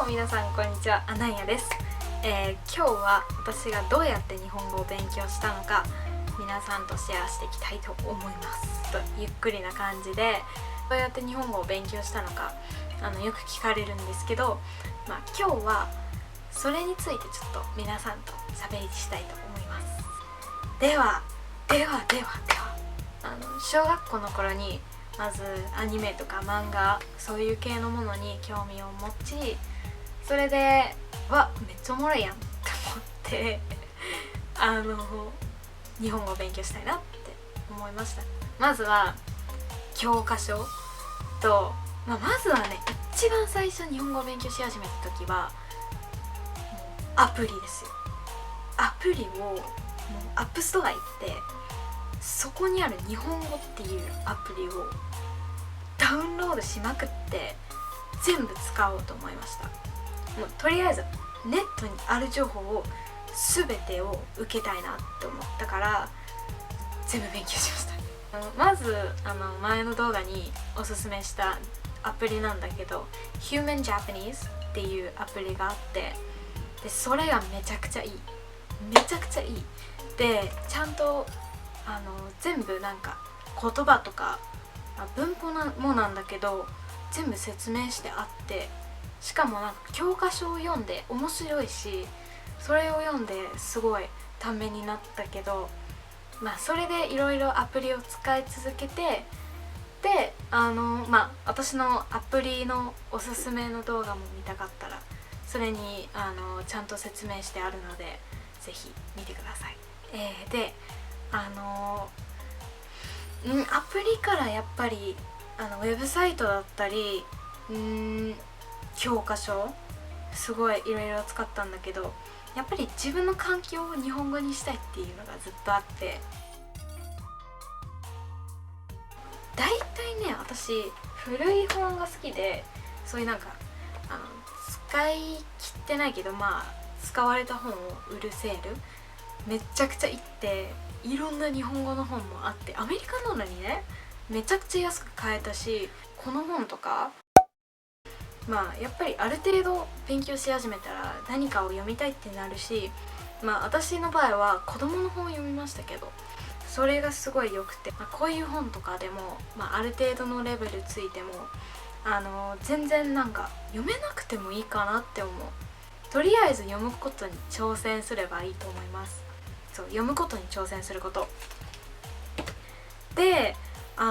皆さんこんにちは、アナンヤです。今日は私がどうやって日本語を勉強したのか皆さんとシェアしていきたいと思いますと、ゆっくりな感じでどうやって日本語を勉強したのかよく聞かれるんですけど、今日はそれについてちょっと皆さんと喋りしたいと思います。では小学校の頃にまずアニメとか漫画、そういう系のものに興味を持ち、それでめっちゃおもろいやんって思って日本語を勉強したいなって思いました。まずは教科書と、まずはね、一番最初日本語を勉強し始めた時はアプリですよ。アプリをアップストア行って、そこにある日本語っていうアプリをダウンロードしまくって全部使おうと思いました。もうとりあえずネットにある情報を全てを受けたいなって思ったから全部勉強しました。まず前の動画におすすめしたアプリなんだけど、 Human Japanese っていうアプリがあって、でそれがめちゃくちゃいいで、ちゃんと全部なんか言葉とか文法もなんだけど全部説明してあって、しかもなんか教科書を読んで面白いし、それを読んですごいためになったけど、それでいろいろアプリを使い続けて、で私のアプリのおすすめの動画も見たかったらそれにちゃんと説明してあるのでぜひ見てください。でアプリからやっぱりウェブサイトだったり教科書すごいいろいろ使ったんだけど、やっぱり自分の環境を日本語にしたいっていうのがずっとあって、だいたいね、私古い本が好きで、そういうなんか使い切ってないけど使われた本を売るセールめちゃくちゃ行って、いろんな日本語の本もあって、アメリカなのにねめちゃくちゃ安く買えたし、この本とかやっぱりある程度勉強し始めたら何かを読みたいってなるし、私の場合は子供の本を読みましたけど、それがすごい良くて、こういう本とかでも、ある程度のレベルついても全然なんか読めなくてもいいかなって思う。とりあえず読むことに挑戦すればいいと思います。そう、読むことに挑戦することで、2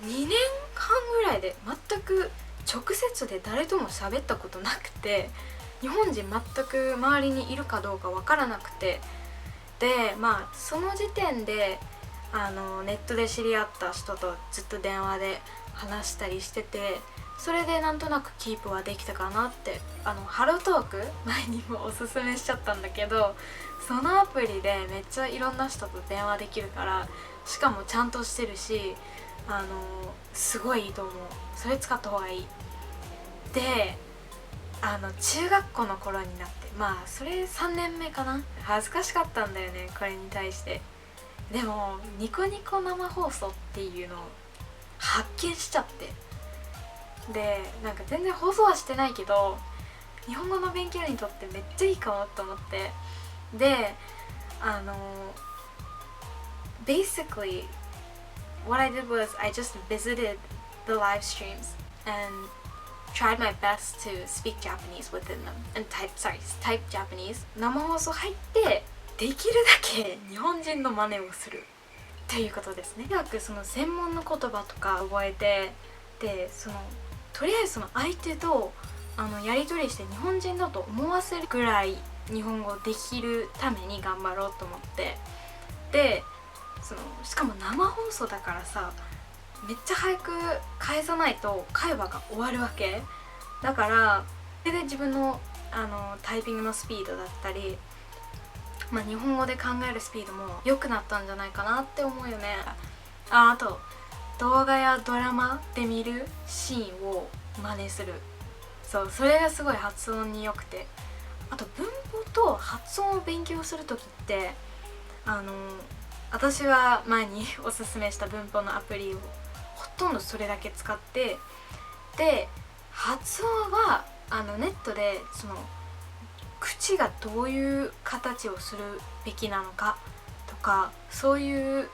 年半ぐらいで全く直接で誰とも喋ったことなくて、日本人全く周りにいるかどうかわからなくて、でその時点でネットで知り合った人とずっと電話で話したりしてて、それでなんとなくキープはできたかなって。ハロートーク前にもおすすめしちゃったんだけど、そのアプリでめっちゃいろんな人と電話できるから、しかもちゃんとしてるしすごいいいと思う。それ使った方がいい。で中学校の頃になって、それ3年目かな、恥ずかしかったんだよね、これに対して。でもニコニコ生放送っていうのを発見しちゃって、でなんか全然放送はしてないけど日本語の勉強にとってめっちゃいいかもと思って、でbasically what I did was I just visited the live streams and tried my best to speak Japanese within them and type Japanese。 生放送入ってできるだけ日本人の真似をするっていうことですね。とにかくその専門の言葉とか覚えて、でとりあえずその相手とやり取りして日本人だと思わせるぐらい日本語できるために頑張ろうと思って、でしかも生放送だからさ、めっちゃ早く返さないと会話が終わるわけだから、それで自分のタイピングのスピードだったり、日本語で考えるスピードも良くなったんじゃないかなって思うよね。あと動画やドラマで見るシーンを真似する。それがすごい発音に良くて、あと文法と発音を勉強する時って私は前におすすめした文法のアプリをほとんどそれだけ使って、で発音はネットで口がどういう形をするべきなのかとか、そういう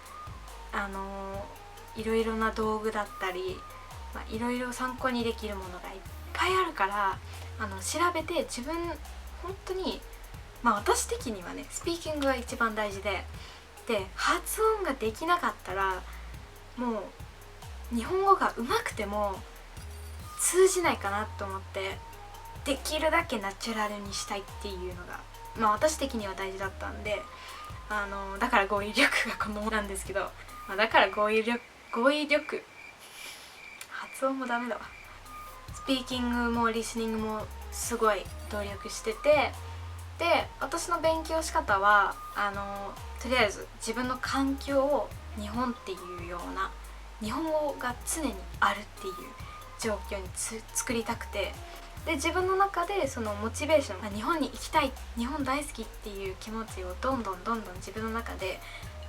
いろいろな道具だったり、いろいろ参考にできるものがいっぱいあるから、調べて自分本当に、私的にはねスピーキングが一番大事で、発音ができなかったらもう日本語が上手くても通じないかなと思って、できるだけナチュラルにしたいっていうのが、私的には大事だったんで、だから語彙力がこのものなんですけど、だから語彙力発音もダメだわ。スピーキングもリスニングもすごい努力してて、で私の勉強仕方はとりあえず自分の環境を日本っていうような日本語が常にあるっていう状況に作りたくて、で自分の中でそのモチベーション、日本に行きたい、日本大好きっていう気持ちをどんどん自分の中で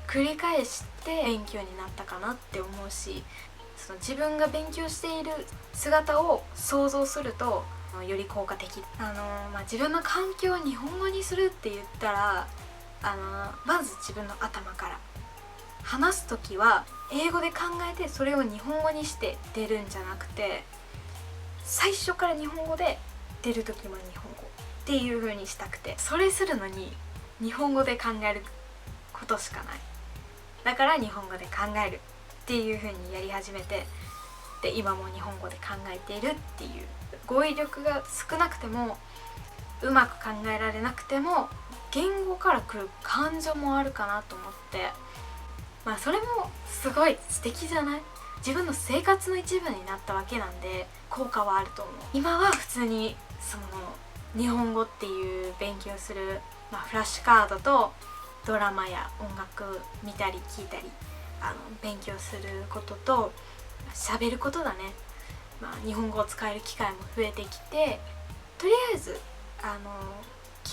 繰り返して勉強になったかなって思うし、その自分が勉強している姿を想像するとより効果的。自分の環境を日本語にするって言ったらまず自分の頭から話す時は英語で考えて、それを日本語にして出るんじゃなくて、最初から日本語で出る時も日本語っていう風にしたくて、それするのに日本語で考えることしかない。だから日本語で考えるっていう風にやり始めて、で今も日本語で考えているっていう。語彙力が少なくてもうまく考えられなくても言語から来る感情もあるかなと思って、それもすごい素敵じゃない？自分の生活の一部になったわけなんで効果はあると思う。今は普通に日本語っていう勉強する、フラッシュカードとドラマや音楽見たり聞いたり勉強することと喋ることだね。日本語を使える機会も増えてきて、とりあえず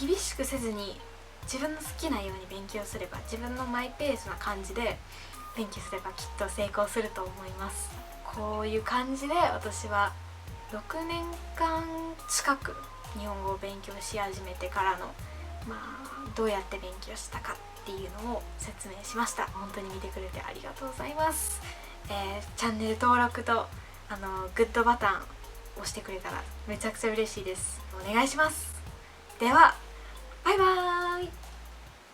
厳しくせずに自分の好きなように勉強すれば、自分のマイペースな感じで勉強すればきっと成功すると思います。こういう感じで私は6年間近く日本語を勉強し始めてからのどうやって勉強したかっていうのを説明しました。本当に見てくれてありがとうございます。チャンネル登録とグッドボタン押してくれたらめちゃくちゃ嬉しいです。お願いします。ではバイバーイ。